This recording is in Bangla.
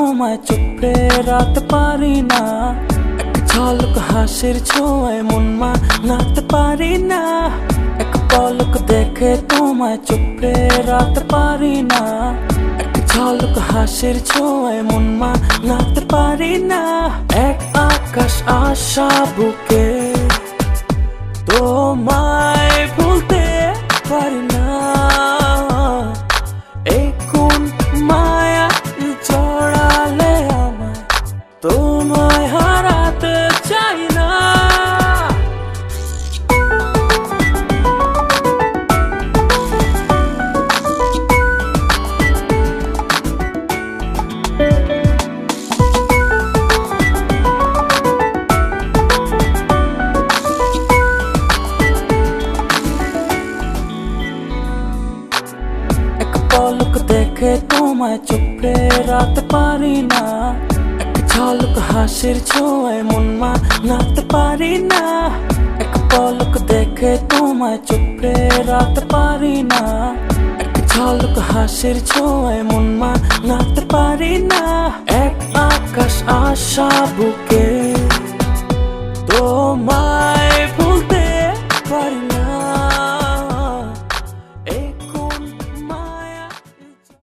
তোমায় চোখে রাখতে পারি না, এক ঝলক হাসির ছোঁয়ায় মন মানাতে পারি না, এক পলক দেখে তোমায় চোখে রাখতে পারি না, এক ঝলক হাসির ছোঁয়ায় মন মানাতে পারি না। এক আকাশ আশা বুকে তোমায় ভুলতে পারি না, এই কোন মায়া জড়ালে আমায়, তোমায় হারাতে চাই না। পলক দেখে তোমায় চোখে রাখতে পারি না, এক ঝলক হাসির ছোঁয়ায় মন মানাতে পারি না, এক পলক দেখে তোমায় চোখে রাখতে পারি না, এক ঝলক হাসির ছোঁয়ায় মন মানাতে পারি না। এক আকাশ আশা বুকে